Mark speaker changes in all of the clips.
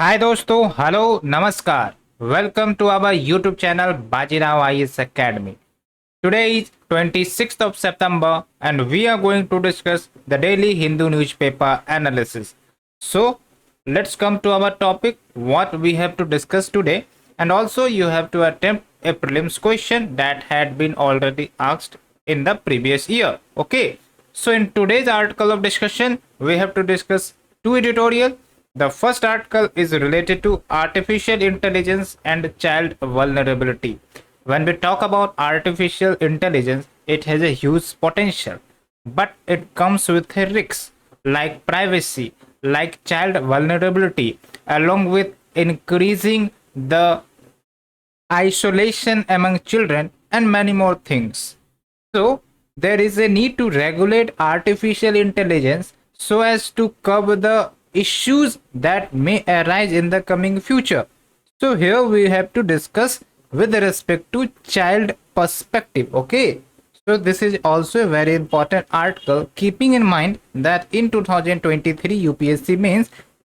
Speaker 1: हाय दोस्तों, हेलो, नमस्कार. Welcome to our YouTube channel Baji Rao IAS Academy. Today is 26th of September and we are going to discuss the daily Hindu newspaper analysis. So, let's come to our topic, what we have to discuss today, and also you have to attempt a prelims question that had been already asked in the previous year. Okay, so in today's article of discussion, we have to discuss two editorial. The first article is related to artificial intelligence and child vulnerability. When we talk about artificial intelligence, it has a huge potential, but it comes with a risks like privacy, like child vulnerability, along with increasing the isolation among children and many more things. So, there is a need to regulate artificial intelligence so as to curb the issues that may arise in the coming future. So, here we have to discuss with respect to child perspective. Okay. So, this is also a very important article, keeping in mind that in 2023 UPSC means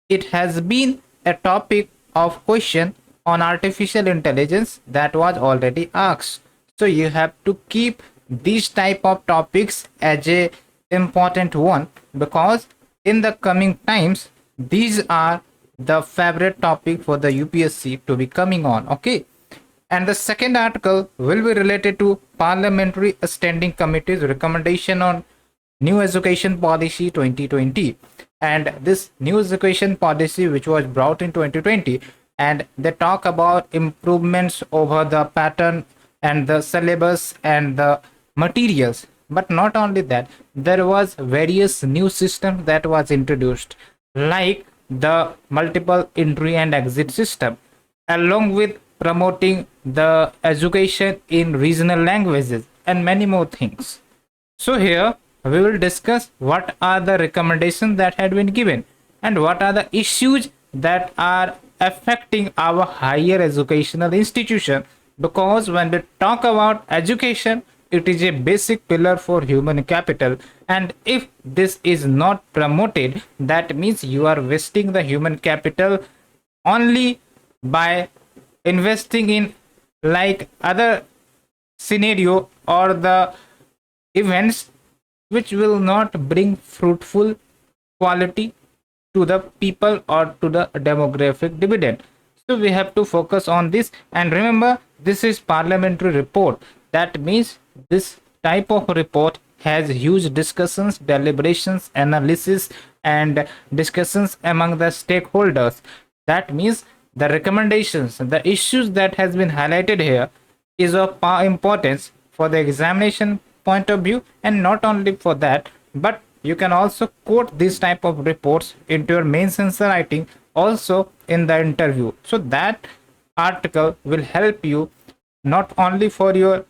Speaker 1: it has been a topic of question on artificial intelligence that was already asked. So you have to keep these type of topics as a important one, because in the coming times these are the favorite topic for the UPSC to be coming on. Okay, and the second article will be related to Parliamentary Standing Committee's recommendation on New Education Policy 2020. And this new education policy, which was brought in 2020, and they talk about improvements over the pattern and the syllabus and the materials. But not only that, there was various new systems that was introduced, like the multiple entry and exit system, along with promoting the education in regional languages and many more things. So here we will discuss what are the recommendations that had been given and what are the issues that are affecting our higher educational institution, because when we talk about education, it is a basic pillar for human capital, and if this is not promoted, that means you are wasting the human capital only by investing in like other scenario or the events which will not bring fruitful quality to the people or to the demographic dividend. So we have to focus on this, and remember, this is parliamentary report. That means this type of report has huge discussions, deliberations, analysis, and discussions among the stakeholders. That means the recommendations, the issues that has been highlighted here is of importance for the examination point of view, and not only for that, but you can also quote this type of reports into your mains answer writing also in the interview. So that article will help you not only for your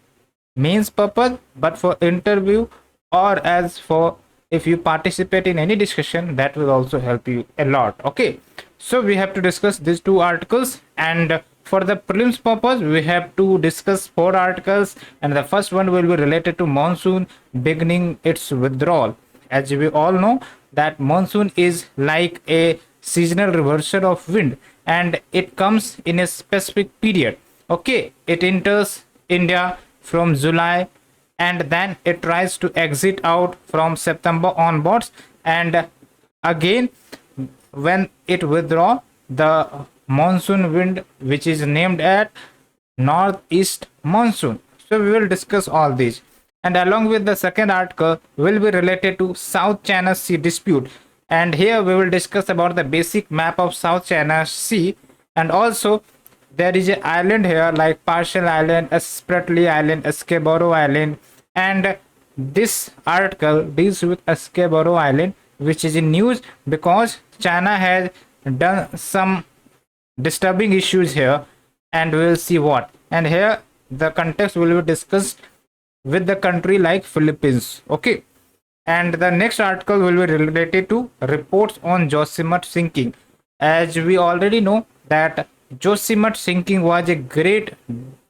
Speaker 1: mains purpose, but for interview, or as for if you participate in any discussion, that will also help you a lot. Okay, so we have to discuss these two articles, and for the prelims purpose we have to discuss four articles, and the first one will be related to monsoon beginning its withdrawal. As we all know that monsoon is like a seasonal reversal of wind, and it comes in a specific period. Okay, it enters India from July, and then it tries to exit out from September onwards, and again when it withdraw, the monsoon wind, which is named at northeast monsoon. So we will discuss all these, and along with the second article will be related to South China Sea dispute, and here we will discuss about the basic map of South China Sea, and also there is an island here like Partial Island, Spratly Island, Scarborough Island, and this article deals with Scarborough Island, which is in news because China has done some disturbing issues here, and we will see what. And here the context will be discussed with the country like Philippines. Okay, and the next article will be related to reports on Josimat sinking. As we already know that Josimat sinking was a great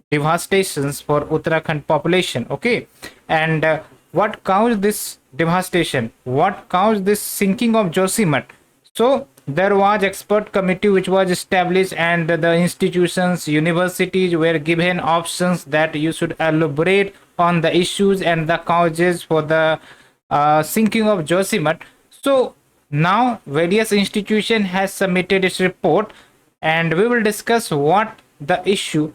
Speaker 1: devastation for Uttarakhand population. Okay, and what caused this devastation, what caused this sinking of Josimat? So there was expert committee which was established, and the institutions, universities were given options that you should elaborate on the issues and the causes for the sinking of Josimat. So now various institution has submitted its report, and we will discuss what the issue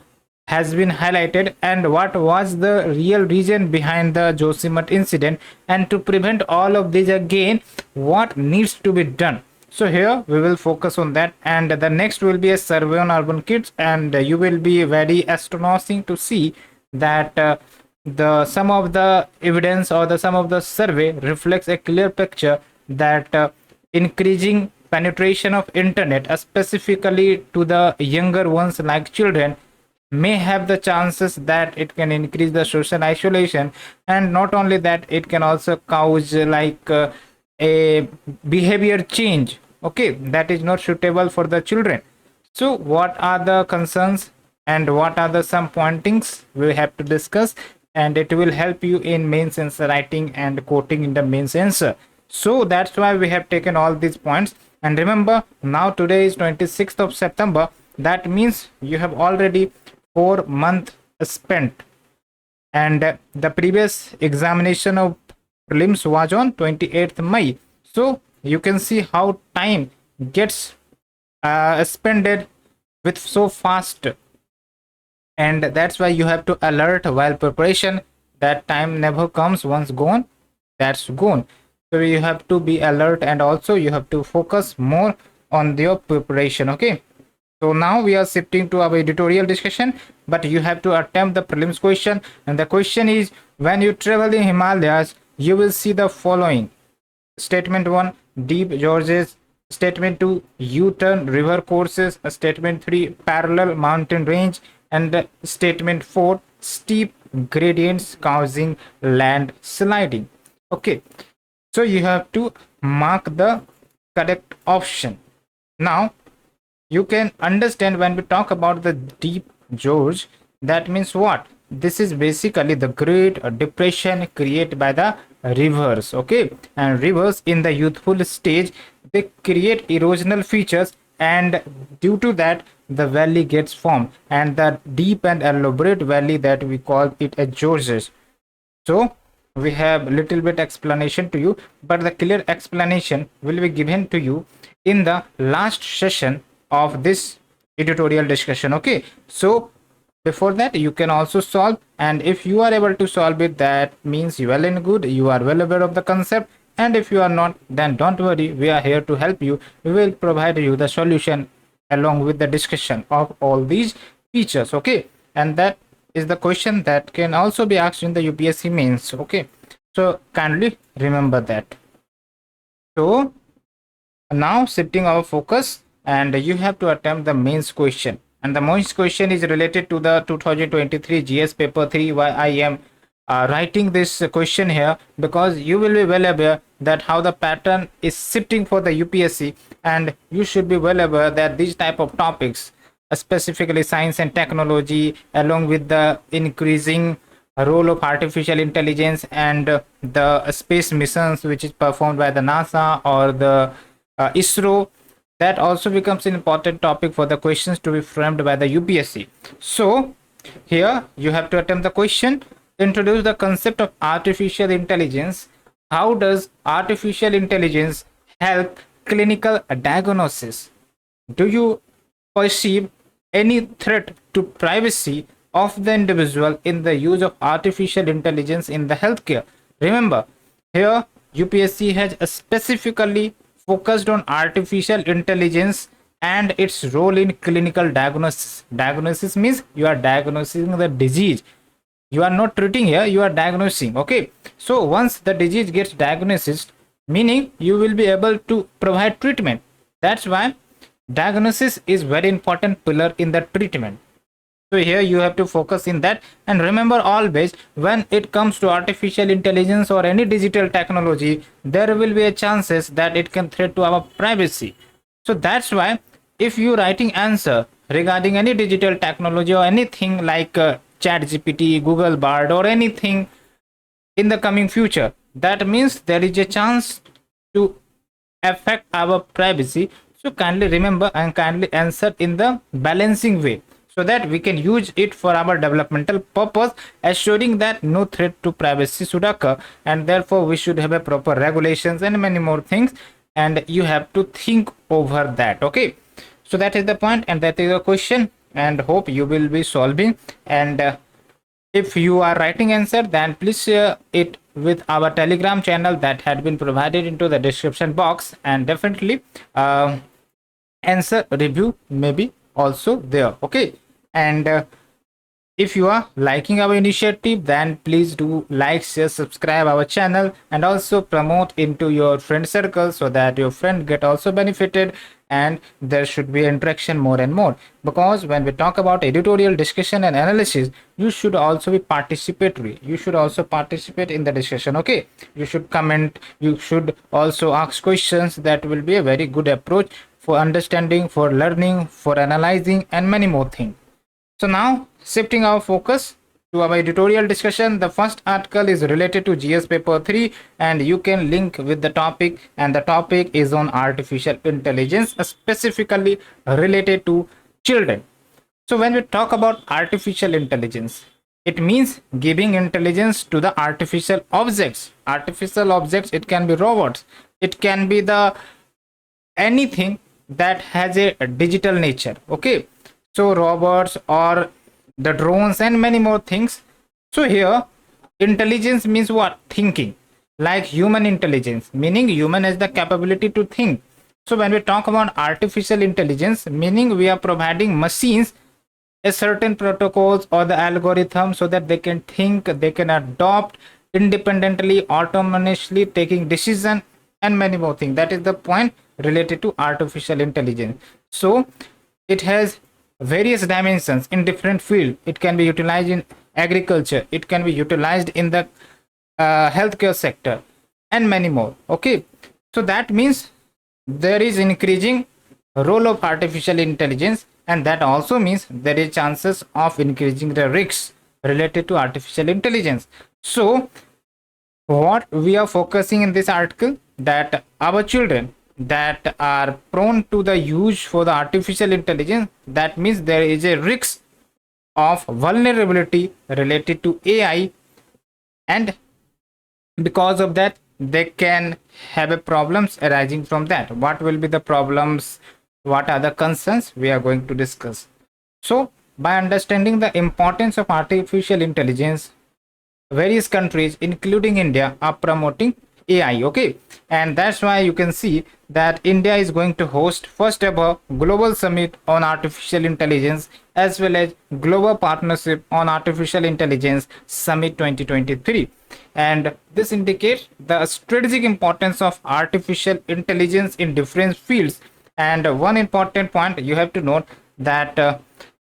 Speaker 1: has been highlighted and what was the real reason behind the Josimat incident, and to prevent all of this again, what needs to be done. So here we will focus on that, and the next will be a survey on urban kids, and you will be very astonishing to see that the some of the evidence or the some of the survey reflects a clear picture that increasing penetration of internet, specifically to the younger ones like children, may have the chances that it can increase the social isolation, and not only that, it can also cause a behavior change, okay, that is not suitable for the children. So what are the concerns and what are the some pointings we have to discuss, and it will help you in mains answer writing and quoting in the mains answer. So that's why we have taken all these points. And remember, now today is 26th of September. That means you have already 4 months spent, and the previous examination of prelims was on 28th May. So you can see how time gets spent with so fast, and that's why you have to alert while preparation. That time never comes, once gone, that's gone. So you have to be alert, and also you have to focus more on your preparation. Okay, so now we are shifting to our editorial discussion, but you have to attempt the prelims question. And the question is, when you travel in Himalayas, you will see the following. Statement 1, deep gorges. Statement 2, U-turn river courses. Statement 3, parallel mountain range. And statement 4, steep gradients causing landsliding. Okay, so you have to mark the correct option. Now you can understand, when we talk about the deep gorge, that means what? This is basically the great depression created by the rivers. Okay, and rivers in the youthful stage, they create erosional features, and due to that the valley gets formed, and the deep and elaborate valley, that we call it a gorges. So we have little bit explanation to you, but the clear explanation will be given to you in the last session of this editorial discussion. Okay, so before that you can also solve, and if you are able to solve it, that means you well and good, you are well aware of the concept. And if you are not, then don't worry, we are here to help you. We will provide you the solution along with the discussion of all these features. Okay, and that is the question that can also be asked in the UPSC mains. Okay, so kindly remember that. So now shifting our focus, and you have to attempt the mains question, and the mains question is related to the 2023 GS paper 3. Why I am writing this question here, because you will be well aware that how the pattern is shifting for the UPSC, and you should be well aware that these type of topics, specifically science and technology, along with the increasing role of artificial intelligence and the space missions which is performed by the NASA or the ISRO, that also becomes an important topic for the questions to be framed by the UPSC. So here you have to attempt the question. Introduce the concept of artificial intelligence. How does artificial intelligence help clinical diagnosis? Do you perceive any threat to privacy of the individual in the use of artificial intelligence in the healthcare? Remember, here UPSC has specifically focused on artificial intelligence and its role in clinical diagnosis. Diagnosis means you are diagnosing the disease. You are not treating here, you are diagnosing. Okay, so once the disease gets diagnosed, meaning you will be able to provide treatment. That's why diagnosis is very important pillar in the treatment. So here you have to focus in that. And remember always, when it comes to artificial intelligence or any digital technology, there will be a chances that it can threat to our privacy. So that's why if you writing answer regarding any digital technology or anything like chat GPT, Google Bard or anything in the coming future, that means there is a chance to affect our privacy. So kindly remember and kindly answer in the balancing way, so that we can use it for our developmental purpose, assuring that no threat to privacy should occur, and therefore we should have a proper regulations and many more things, and you have to think over that. Okay, so that is the point, and that is the question, and hope you will be solving. And if you are writing answer, then please share it with our Telegram channel that had been provided into the description box, and definitely answer review may be also there. Okay, and if you are liking our initiative, then please do like, share, subscribe our channel, and also promote into your friend circle, so that your friend get also benefited, and there should be interaction more and more. Because when we talk about editorial discussion and analysis, you should also be participatory, you should also participate in the discussion. Okay, you should comment, you should also ask questions. That will be a very good approach for understanding, for learning, for analyzing, and many more things. So now, shifting our focus to our editorial discussion, the first article is related to GS paper 3, and you can link with the topic, and the topic is on artificial intelligence, specifically related to children. So when we talk about artificial intelligence, it means giving intelligence to the artificial objects. Artificial objects, it can be robots, it can be the anything that has a digital nature. Okay, so robots or the drones and many more things. So here intelligence means what? Thinking, like human intelligence, meaning human has the capability to think. So when we talk about artificial intelligence, meaning we are providing machines a certain protocols or the algorithm, so that they can think, they can adopt independently, autonomously taking decision, and many more things. That is the point related to artificial intelligence. So it has various dimensions in different field. It can be utilized in agriculture, it can be utilized in the healthcare sector, and many more. Okay, so that means there is increasing role of artificial intelligence, and that also means there is chances of increasing the risks related to artificial intelligence. So what we are focusing in this article, that our children that are prone to the use for the artificial intelligence, that means there is a risk of vulnerability related to AI, and because of that they can have a problems arising from that. What will be the problems, what are the concerns, we are going to discuss. So by understanding the importance of artificial intelligence, various countries including India are promoting AI. Okay, and that's why you can see that India is going to host first ever global summit on artificial intelligence, as well as global partnership on artificial intelligence summit 2023. And this indicates the strategic importance of artificial intelligence in different fields. And one important point you have to note, that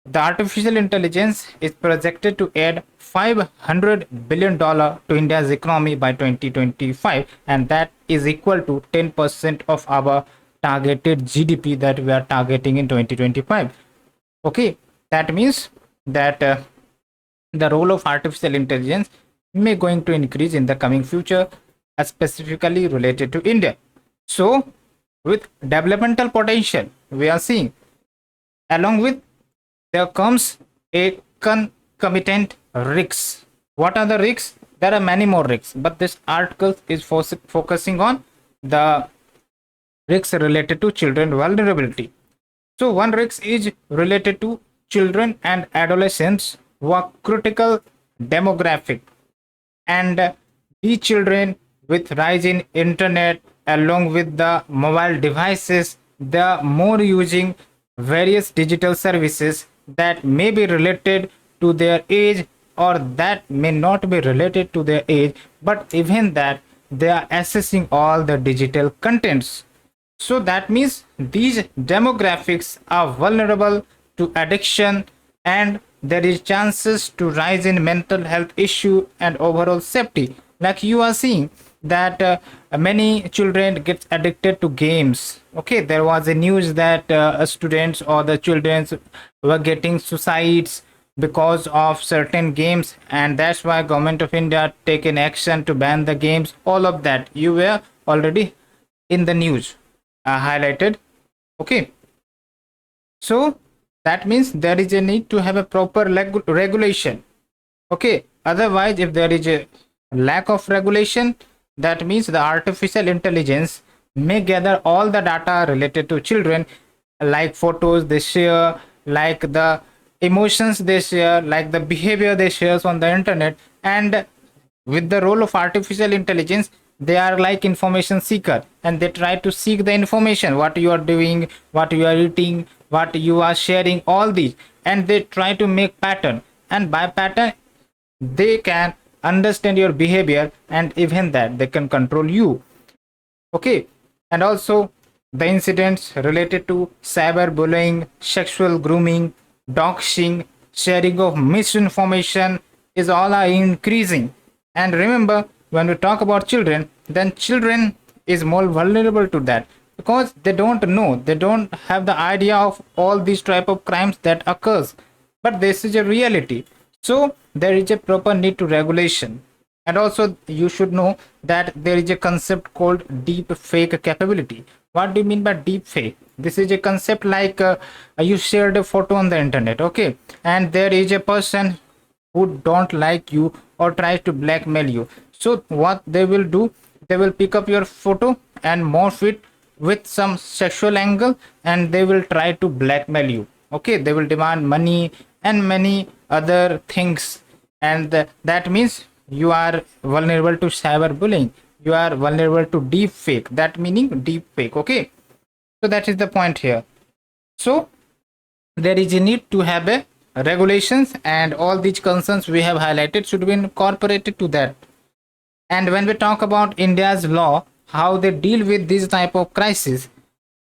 Speaker 1: the artificial intelligence is projected to add $500 billion to India's economy by 2025, and that is equal to 10% of our targeted GDP that we are targeting in 2025. Okay, that means that the role of artificial intelligence may going to increase in the coming future, specifically related to India. So with developmental potential we are seeing, along with there comes a concomitant risks. What are the risks? There are many more risks, but this article is focusing on the risks related to children vulnerability. So one risk is related to children and adolescents who are critical demographic, and these children with rise in internet along with the mobile devices, they are more using various digital services that may be related to their age, or that may not be related to their age, but even that they are accessing all the digital contents. So that means these demographics are vulnerable to addiction, and there is chances to rise in mental health issue and overall safety. Like you are seeing that many children get addicted to games. Okay, there was a news that students or the children were getting suicides because of certain games, and that's why government of India taken action to ban the games. All of that you were already in the news highlighted Okay, so that means there is a need to have a proper regulation. Okay, otherwise if there is a lack of regulation, that means the artificial intelligence may gather all the data related to children, like photos they share, like the emotions they share, like the behavior they share on the internet. And with the role of artificial intelligence, they are like information seeker, and they try to seek the information, what you are doing, what you are eating, what you are sharing, all these, and they try to make pattern, and by pattern they can understand your behavior, and even that they can control you. Okay, and also the incidents related to cyberbullying, sexual grooming, doxing, sharing of misinformation is all are increasing. And remember, when we talk about children, then children is more vulnerable to that, because they don't know, they don't have the idea of all these type of crimes that occurs, but this is a reality. So there is a proper need to regulation. And also you should know that there is a concept called deep fake capability. What do you mean by deep fake? This is a concept like you shared a photo on the internet, okay, and there is a person who don't like you or tries to blackmail you. So what they will do, they will pick up your photo and morph it with some sexual angle, and they will try to blackmail you. Okay, they will demand money and many other things, and that means you are vulnerable to cyberbullying, you are vulnerable to deep fake, that meaning deep fake. Okay, so that is the point here. So there is a need to have a regulations, and all these concerns we have highlighted should be incorporated to that. And when we talk about India's law, how they deal with this type of crisis,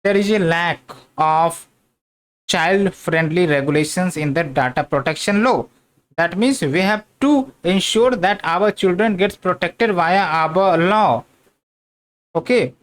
Speaker 1: there is a lack of child friendly regulations in the data protection law. That means we have to ensure that our children gets protected via our law. Okay,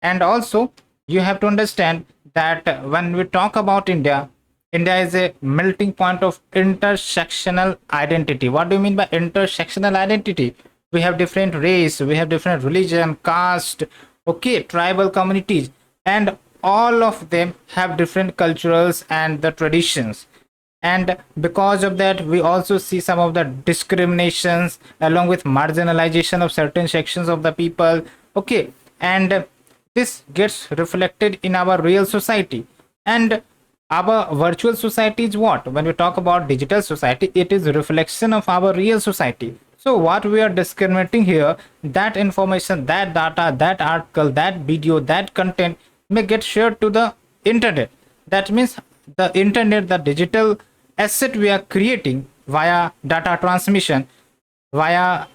Speaker 1: and also you have to understand that when we talk about India is a melting point of intersectional identity. What do you mean by intersectional identity? We have different race, we have different religion, caste, okay, tribal communities, and all of them have different cultures and the traditions. And because of that, we also see some of the discriminations along with marginalization of certain sections of the people. Okay, and this gets reflected in our real society. And our virtual society is what? When we talk about digital society, it is a reflection of our real society. So what we are discriminating here, that information, that data, that article, that video, that content may get shared to the internet. That means the internet, the digital asset we are creating via data transmission, via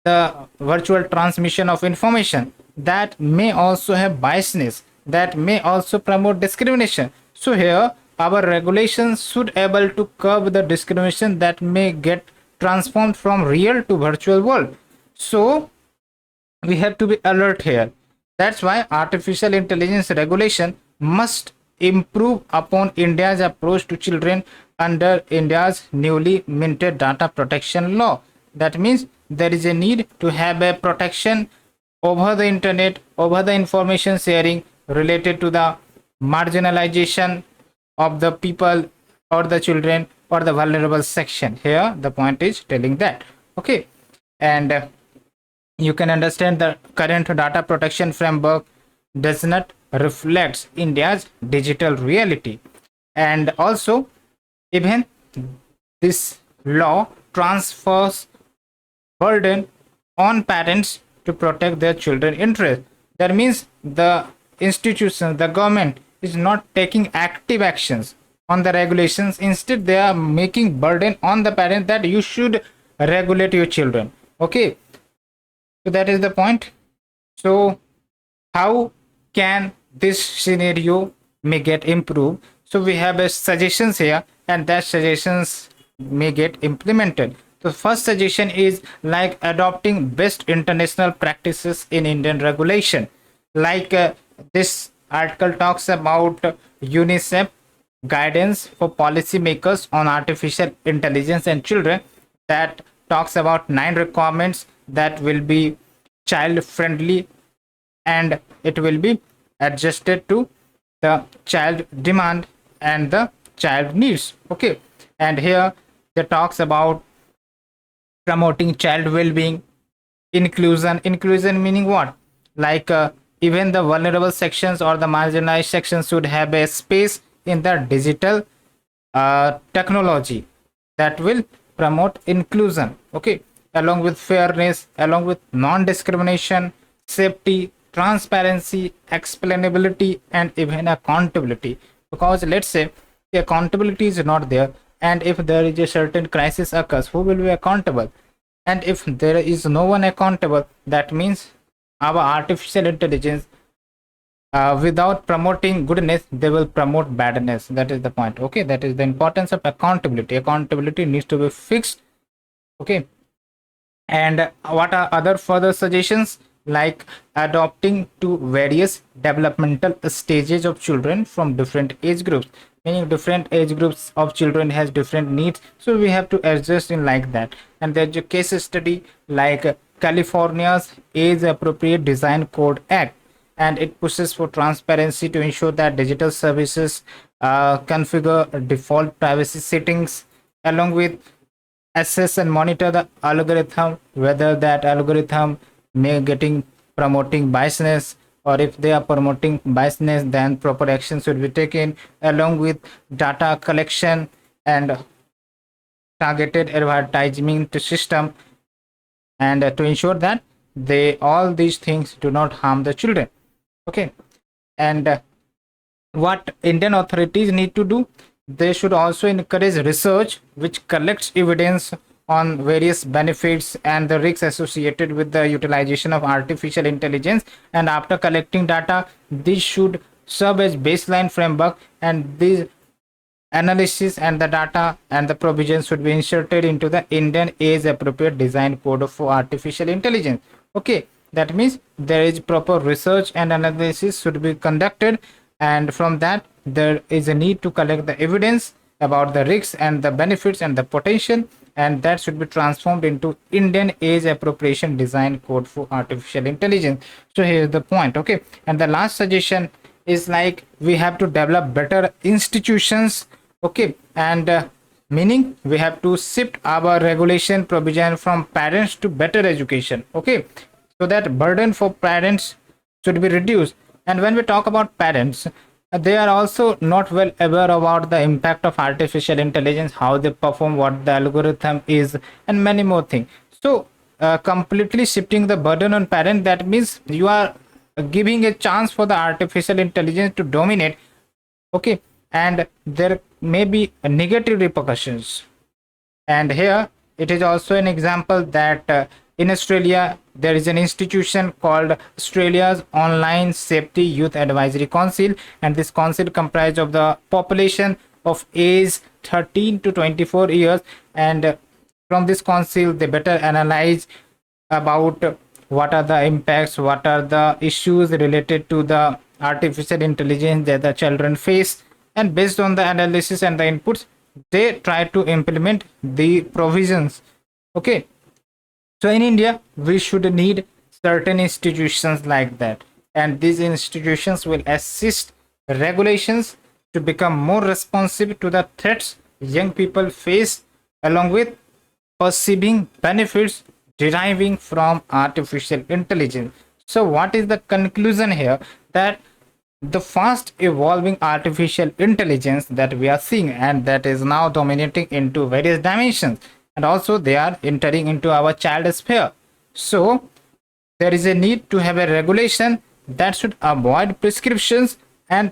Speaker 1: the virtual transmission of information, that may also have biasness, that may also promote discrimination. So here our regulations should able to curb the discrimination that may get transformed from real to virtual world. So we have to be alert here. That's why artificial intelligence regulation must improve upon India's approach to children under India's newly minted data protection law. That means there is a need to have a protection over the internet, over the information sharing related to the marginalization of the people or the children or the vulnerable section. Here the point is telling that. Okay, and you can understand the current data protection framework does not reflect India's digital reality. And also even this law transfers burden on parents to protect their children interest. That means the institution, the government is not taking active actions on the regulations. Instead they are making burden on the parent that you should regulate your children. Okay, so that is the point. So how can this scenario may get improved? So we have a suggestions here, and that suggestions may get implemented. The first suggestion is like adopting best international practices in Indian regulation. Like this article talks about UNICEF guidance for policymakers on artificial intelligence and children, that talks about 9 requirements that will be child friendly, and it will be adjusted to the child demand and the child needs. Okay, and here they talks about promoting child well-being, inclusion meaning what, like even the vulnerable sections or the marginalized sections should have a space in the digital technology that will promote inclusion. Okay, along with fairness, along with non-discrimination, safety, transparency, explainability, and even accountability. Because let's say the accountability is not there, and if there is a certain crisis occurs, who will be accountable? And if there is no one accountable, that means our artificial intelligence, without promoting goodness, they will promote badness. That is the point. Okay, that is the importance of accountability. Accountability needs to be fixed. Okay, and what are other further suggestions, like adopting to various developmental stages of children from different age groups, meaning different age groups of children has different needs, so we have to adjust in like that. And there's a case study like California's age appropriate design code act, and it pushes for transparency to ensure that digital services configure default privacy settings, along with assess and monitor the algorithm, whether that algorithm may getting promoting biasness, or if they are promoting biasness, then proper action should be taken, along with data collection and targeted advertising to system, and to ensure that they all these things do not harm the children. Okay, and what Indian authorities need to do, they should also encourage research which collects evidence on various benefits and the risks associated with the utilization of artificial intelligence. And after collecting data, this should serve as baseline framework, and this analysis and the data and the provisions should be inserted into the Indian age appropriate design code for artificial intelligence. Okay, that means there is proper research and analysis should be conducted, and from that there is a need to collect the evidence about the risks and the benefits and the potential, and that should be transformed into Indian age appropriation design code for artificial intelligence. So here's the point. Okay, and the last suggestion is like we have to develop better institutions. Okay, and meaning we have to shift our regulation provision from parents to better education. Okay, so that burden for parents should be reduced. And when we talk about parents, they are also not well aware about the impact of artificial intelligence, how they perform, what the algorithm is, and many more things. So completely shifting the burden on parent, that means you are giving a chance for the artificial intelligence to dominate. Okay, and there may be negative repercussions. And here it is also an example that in Australia there is an institution called Australia's Online Safety Youth Advisory Council, and this council comprised of the population of age 13 to 24 years. And from this council they better analyze about what are the impacts, what are the issues related to the artificial intelligence that the children face, and based on the analysis and the inputs they try to implement the provisions. Okay, so in India we should need certain institutions like that, and these institutions will assist regulations to become more responsive to the threats young people face, along with perceiving benefits deriving from artificial intelligence. So what is the conclusion here? That the fast evolving artificial intelligence that we are seeing, and that is now dominating into various dimensions, and also they are entering into our child sphere. So there is a need to have a regulation that should avoid prescriptions, and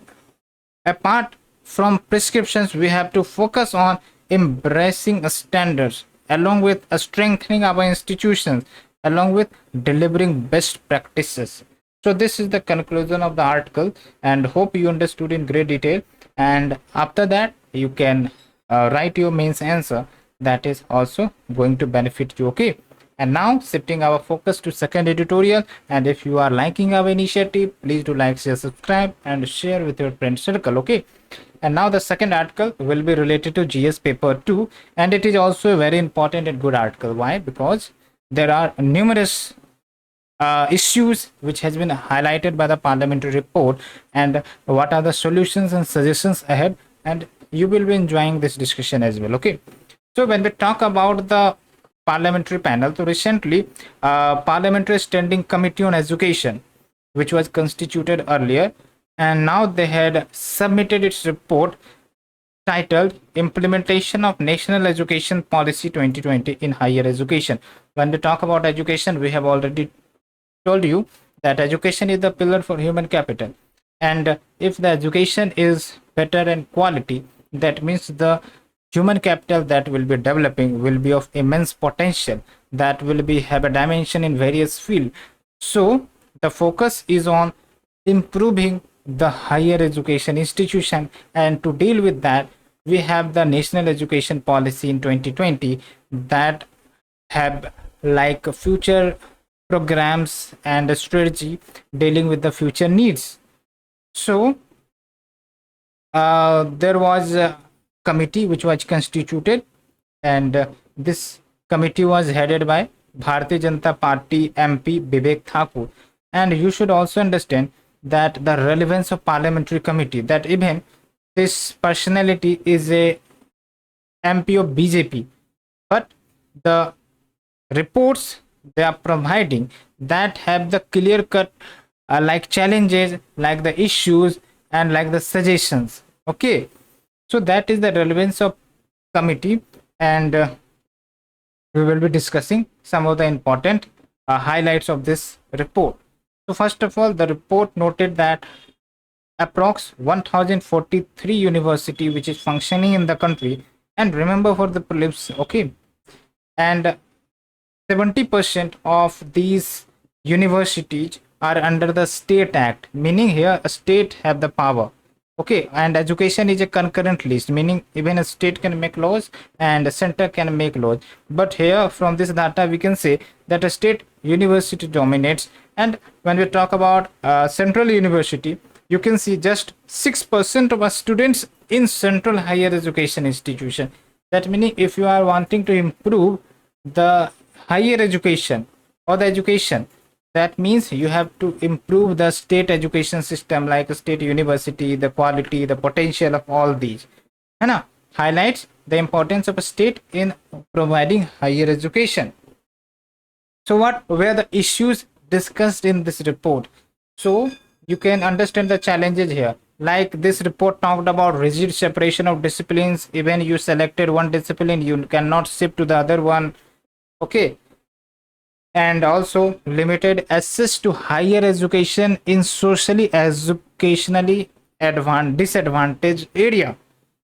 Speaker 1: apart from prescriptions we have to focus on embracing standards, along with strengthening our institutions, along with delivering best practices. So this is the conclusion of the article, and hope you understood in great detail. And after that you can write your mains answer, that is also going to benefit you. Okay, and now shifting our focus to second editorial, and if you are liking our initiative, please do like, share, subscribe, and share with your friend circle. Okay, and now the second article will be related to GS paper 2, and it is also a very important and good article. Why? Because there are numerous issues which has been highlighted by the parliamentary report, and what are the solutions and suggestions ahead, and you will be enjoying this discussion as well. Okay, so when we talk about the parliamentary panel, so recently parliamentary standing committee on education, which was constituted earlier, and now they had submitted its report titled Implementation of National Education Policy 2020 in Higher Education. When we talk about education, we have already told you that education is the pillar for human capital, and if the education is better and quality, that means the human capital that will be developing will be of immense potential, that will be have a dimension in various fields. So the focus is on improving the higher education institution, and to deal with that, we have the national education policy in 2020 that have like future programs and a strategy dealing with the future needs. So there was a committee which was constituted, and this committee was headed by Bharatiya Janata Party MP Vivek Thakur. And you should also understand that the relevance of parliamentary committee, that even this personality is a MP of BJP, but the reports they are providing that have the clear cut like challenges, like the issues, and like the suggestions. Okay, so that is the relevance of committee, and we will be discussing some of the important highlights of this report. So first of all, the report noted that approx 1043 university which is functioning in the country, and remember for the prelims, okay, and 70% of these universities are under the state act, meaning here a state have the power. Okay, and education is a concurrent list, meaning even a state can make laws and a center can make laws. But here from this data we can say that a state university dominates. And when we talk about central university, you can see just 6% of our students in central higher education institution. That meaning if you are wanting to improve the higher education or the education, that means you have to improve the state education system, like a state university, the quality, the potential of all these, and highlights the importance of a state in providing higher education. So what were the issues discussed in this report? So you can understand the challenges here. Like this report talked about rigid separation of disciplines. Even you selected one discipline, you cannot shift to the other one. Okay, and also limited access to higher education in socially educationally disadvantaged area.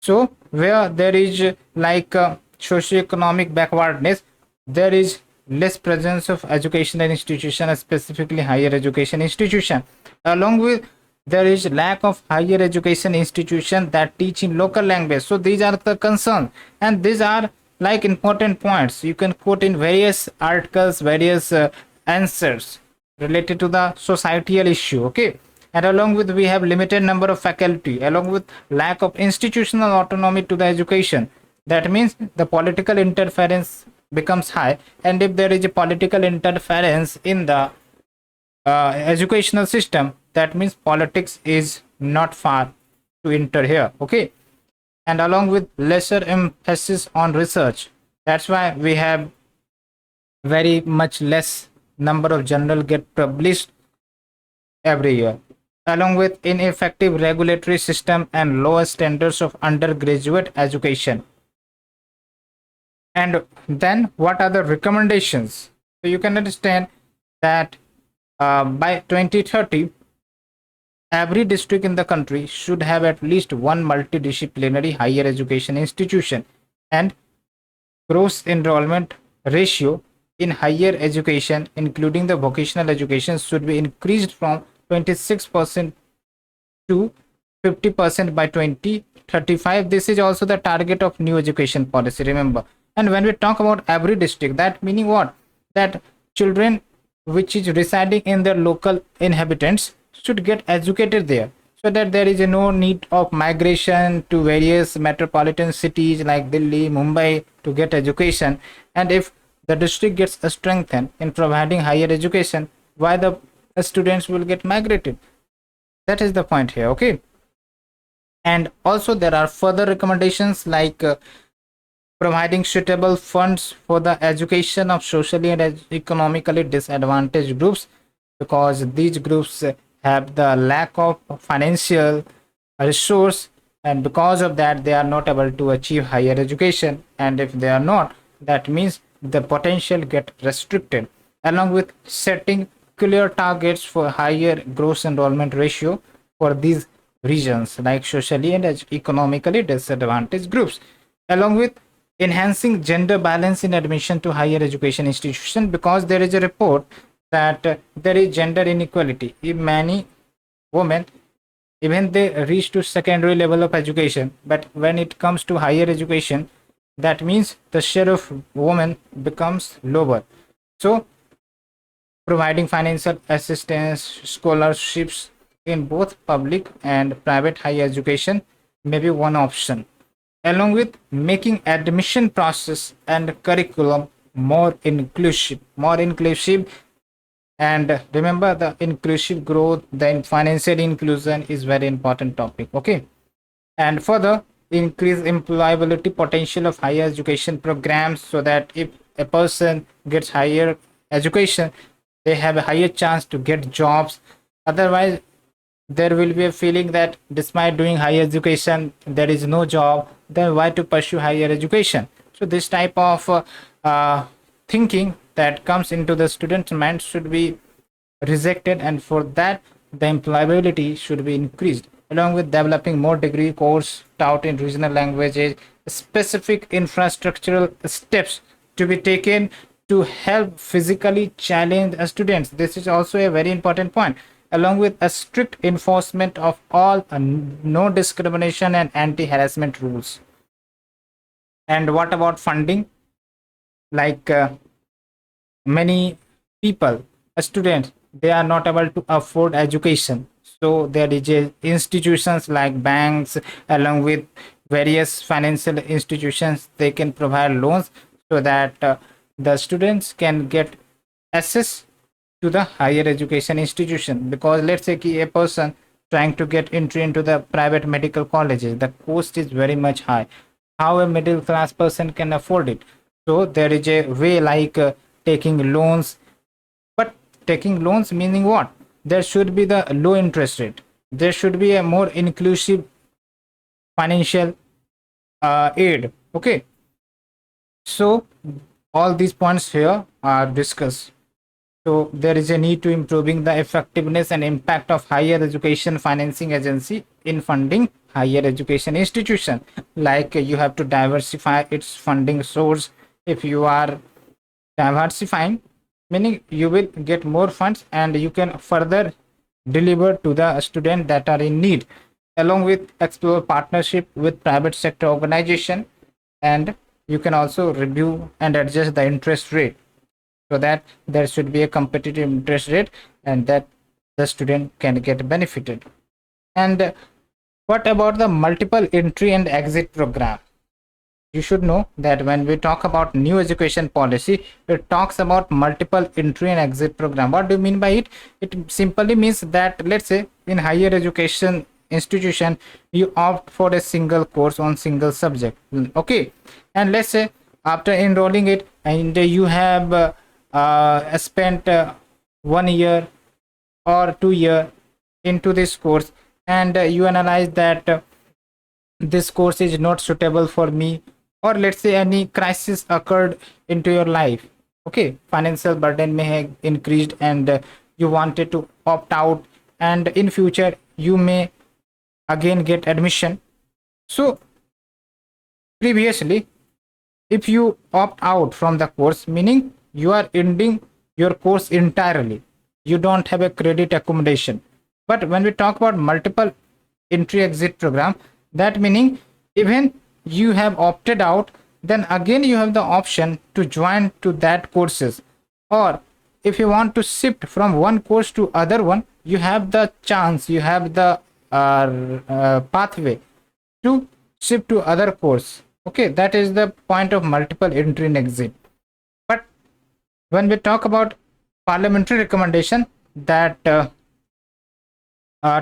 Speaker 1: So where there is like socioeconomic backwardness, there is less presence of educational institution, specifically higher education institution. Along with there is lack of higher education institution that teach in local language. So these are the concerns, and these are like important points you can quote in various articles, various answers related to the societal issue. Okay, and along with we have limited number of faculty, along with lack of institutional autonomy to the education. That means the political interference becomes high, and if there is a political interference in the educational system, that means politics is not far to enter here. Okay, and along with lesser emphasis on research, that's why we have very much less number of journal get published every year, along with ineffective regulatory system and lower standards of undergraduate education. And then what are the recommendations? So you can understand that by 2030 every district in the country should have at least one multidisciplinary higher education institution, and gross enrollment ratio in higher education including the vocational education should be increased from 26% to 50% by 2035. This is also the target of new education policy, remember. And when we talk about every district, that meaning what? That children which is residing in their local inhabitants should get educated there, so that there is no need of migration to various metropolitan cities like Delhi, Mumbai to get education. And if the district gets strengthened in providing higher education, why the students will get migrated. That is the point here. Okay. And also there are further recommendations like providing suitable funds for the education of socially and economically disadvantaged groups, because these groups have the lack of financial resource, and because of that they are not able to achieve higher education, and if they are not, that means the potential get restricted, along with setting clear targets for higher gross enrollment ratio for these regions like socially and economically disadvantaged groups, along with enhancing gender balance in admission to higher education institution, because there is a report that there is gender inequality in many women, even they reach to secondary level of education, but when it comes to higher education, that means the share of women becomes lower. So providing financial assistance, scholarships in both public and private higher education may be one option, along with making admission process and curriculum more inclusive. And remember, the inclusive growth, the financial inclusion is very important topic. Okay. And further increase employability potential of higher education programs, so that if a person gets higher education, they have a higher chance to get jobs. Otherwise there will be a feeling that despite doing higher education there is no job, then why to pursue higher education? So this type of thinking that comes into the student's mind should be rejected, and for that the employability should be increased, along with developing more degree course taught in regional languages, specific infrastructural steps to be taken to help physically challenged students. This is also a very important point, along with a strict enforcement of all no discrimination and anti-harassment rules. And what about funding? Like many people, students, they are not able to afford education, so there is institutions like banks, along with various financial institutions, they can provide loans, so that the students can get access to the higher education institution. Because let's say a person trying to get entry into the private medical colleges, the cost is very much high. How a middle class person can afford it? So there is a way like taking loans. But taking loans meaning what? There should be the low interest rate, there should be a more inclusive financial aid. Okay. So all these points here are discussed. So there is a need to improving the effectiveness and impact of higher education financing agency in funding higher education institution. Like you have to diversify its funding source. If you are diversifying, meaning you will get more funds and you can further deliver to the student that are in need, along with explore partnership with private sector organization, and you can also review and adjust the interest rate, so that there should be a competitive interest rate and that the student can get benefited. And what about the multiple entry and exit program? You should know that when we talk about new education policy, it talks about multiple entry and exit program. What do you mean by it? It simply means that, let's say in higher education institution, you opt for a single course on single subject. Okay. And let's say after enrolling it, and you have spent 1 year or 2 year into this course, and you analyze that this course is not suitable for me, or let's say any crisis occurred into your life. Okay, financial burden may have increased, and you wanted to opt out, and in future you may again get admission. So previously, if you opt out from the course, meaning you are ending your course entirely, you don't have a credit accommodation. But when we talk about multiple entry exit program, that meaning even you have opted out, then again you have the option to join to that courses, or if you want to shift from one course to other one, you have the chance, you have the pathway to shift to other course. Okay, that is the point of multiple entry and exit. But when we talk about parliamentary recommendation that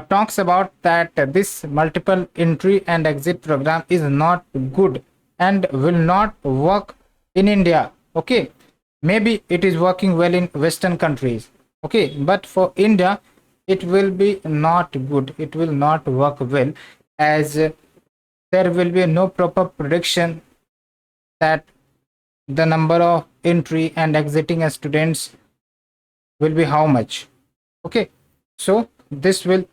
Speaker 1: talks about that this multiple entry and exit program is not good and will not work in India. Okay, maybe it is working well in Western countries. Okay, but for India, it will be not good. It will not work well, as there will be no proper prediction that the number of entry and exiting students will be how much. Okay, so this will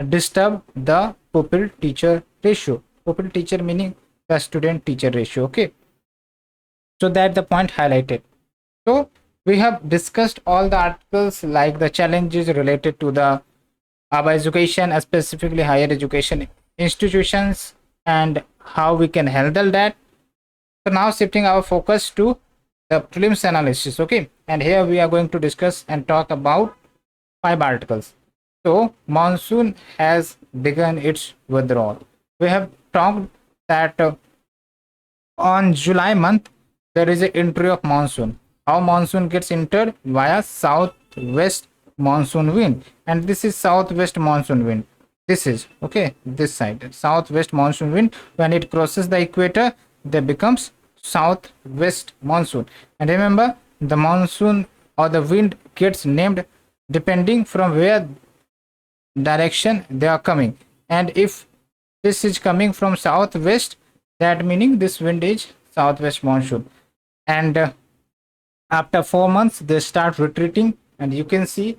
Speaker 1: disturb the pupil teacher ratio. Pupil teacher meaning the student teacher ratio. Okay, so that the point highlighted. So we have discussed all the articles like the challenges related to the our education, specifically higher education institutions, and how we can handle that. So now shifting our focus to the prelims analysis. Okay, and here we are going to discuss and talk about 5 articles. So monsoon has begun its withdrawal. We have talked that on July month there is an entry of monsoon. How monsoon gets entered? Via southwest monsoon wind, and this is southwest monsoon wind. This is okay, this side southwest monsoon wind. When it crosses the equator, there becomes southwest monsoon. And remember, the monsoon or the wind gets named depending from where direction they are coming. And if this is coming from southwest, that meaning this wind is southwest monsoon. And after 4 months they start retreating, and you can see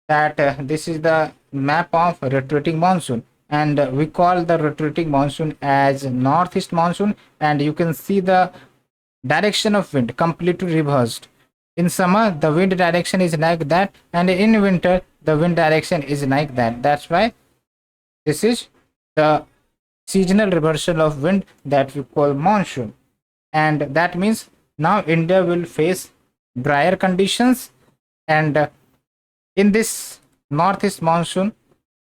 Speaker 1: that this is the map of retreating monsoon, and we call the retreating monsoon as northeast monsoon. And you can see the direction of wind completely reversed. In summer the wind direction is like that, and in winter the wind direction is like that. That's why this is the seasonal reversal of wind that we call monsoon. And that means now India will face drier conditions, and in this northeast monsoon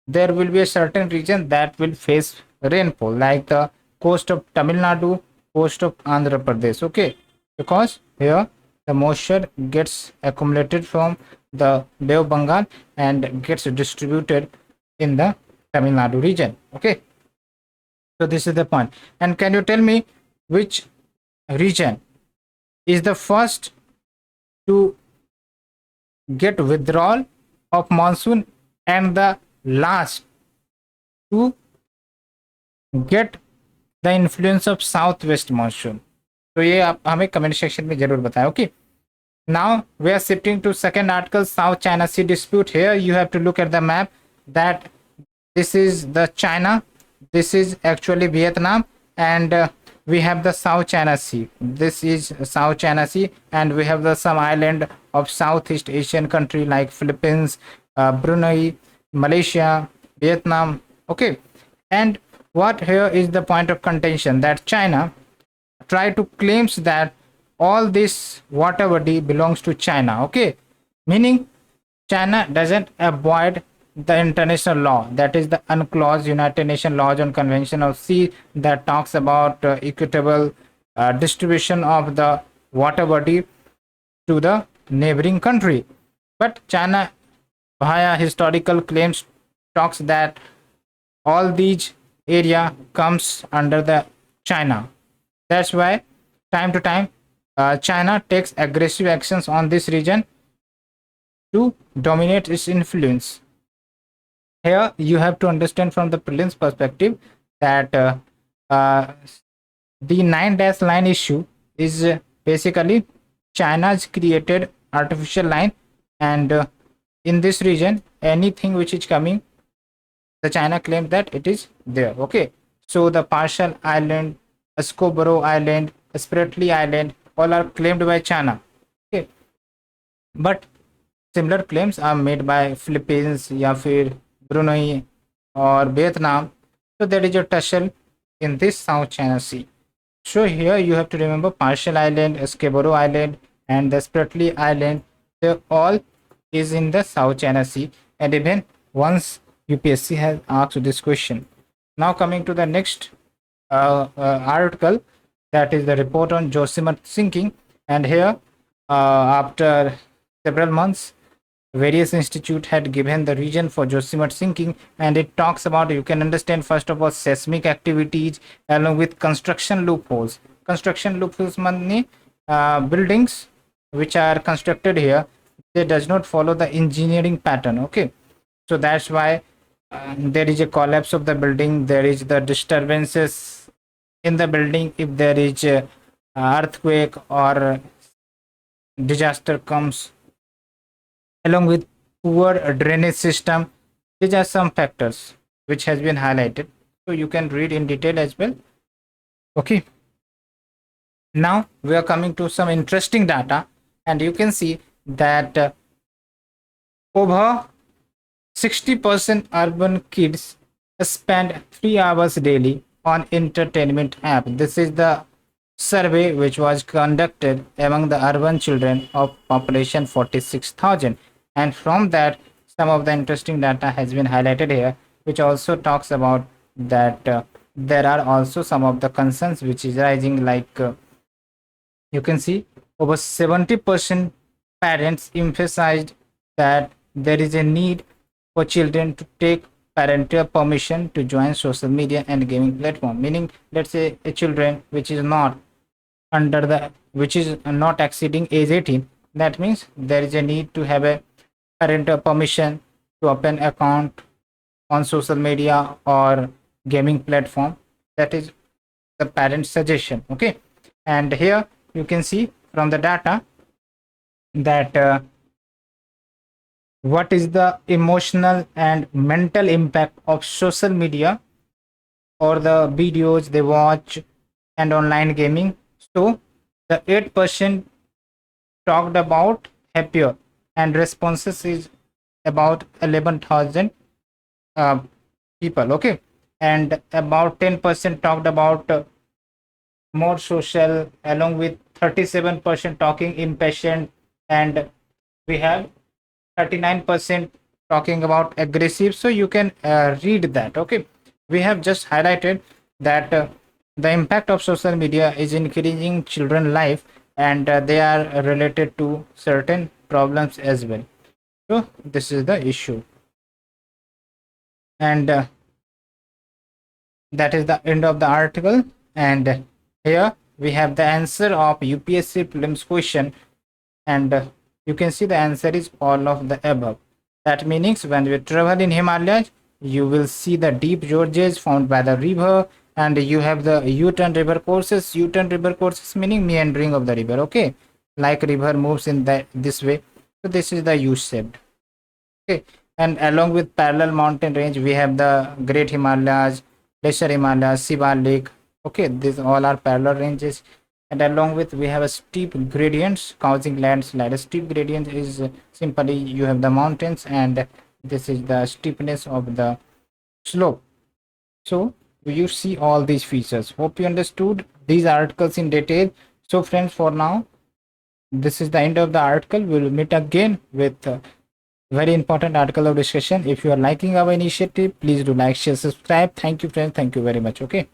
Speaker 1: there will be a certain region that will face rainfall, like the coast of Tamil Nadu, coast of Andhra Pradesh. Okay, because here the moisture gets accumulated from the Bay of Bengal and gets distributed in the Tamil Nadu region. Okay, so this is the point. And can you tell me which region is the first to get withdrawal of monsoon and the last to get the influence of southwest monsoon? तो ये आप हमें comment section में जरूर बताएं. Okay, now we are shifting to second article, South China Sea dispute. Here you have to look at the map that this is the China, this is actually Vietnam, and we have the South China Sea. This is South China Sea, and we have the some island of Southeast Asian country like Philippines, Brunei, Malaysia, Vietnam. Okay, and what here is the point of contention, that China try to claims that all this water body belongs to China. Okay, meaning China doesn't avoid the international law, that is the UNCLOS, United Nations laws on convention of sea, that talks about equitable distribution of the water body to the neighboring country. But China via historical claims talks that all these area comes under the China. That's why time to time China takes aggressive actions on this region to dominate its influence. Here you have to understand from the prelims perspective that the 9-dash line issue is basically China's created artificial line, and in this region anything which is coming, the China claims that it is there. Okay, so the partial island, Scarborough Island, Spratly Island, all are claimed by China. Okay, but similar claims are made by Philippines, या फिर Brunei or Vietnam. So there is a tussle in this South China Sea. So here you have to remember partial island, Scarborough Island, and the Spratly Island. They all is in the South China Sea, and even once UPSC has asked this question. Now coming to the next article, that is the report on Josimath sinking. And here after several months. Various institute had given the reason for Josimat sinking, and it talks about, you can understand, first of all, seismic activities along with construction loopholes. Construction loopholes mean buildings which are constructed here, they does not follow the engineering pattern. Okay, so that's why there is a collapse of the building, there is the disturbances in the building if there is a earthquake or disaster comes, along with poor drainage system. These are some factors which has been highlighted, so you can read in detail as well. Okay, now we are coming to some interesting data, and you can see that over 60% urban kids spend 3 hours daily on entertainment app. This is the survey which was conducted among the urban children of population 46,000, and from that some of the interesting data has been highlighted here, which also talks about that there are also some of the concerns which is rising, like you can see over 70% parents emphasized that there is a need for children to take parental permission to join social media and gaming platform. Meaning, let's say a children which is not under the, which is not exceeding age 18, that means there is a need to have a parental permission to open account on social media or gaming platform. That is the parent suggestion. Okay, and here you can see from the data that what is the emotional and mental impact of social media or the videos they watch and online gaming. So the 8% talked about happier, and responses is about 11,000 uh, people. Okay, and about 10% talked about more social, along with 37% talking impatient, and we have 39% talking about aggressive. So you can read that. Okay, we have just highlighted that the impact of social media is increasing children life, and they are related to certain problems as well. So this is the issue, and that is the end of the article. And here we have the answer of UPSC prelims question, and you can see the answer is all of the above. That means when you travel in Himalayas, you will see the deep gorges found by the river, and you have the U-turn river courses. U-turn river courses meaning meandering of the river. Okay, like river moves in that this way. So this is the U-shaped. Okay, and along with parallel mountain range, we have the Great Himalayas, Lesser Himalayas, Shivalik. Okay, these all are parallel ranges, and along with we have a steep gradients causing landslide. A steep gradient is simply you have the mountains, and this is the steepness of the slope. So you see all these features. Hope you understood these articles in detail. So friends, for now this is the end of the article. We will meet again with very important article of discussion. If you are liking our initiative, please do like, share, subscribe. Thank you friends, thank you very much. Okay.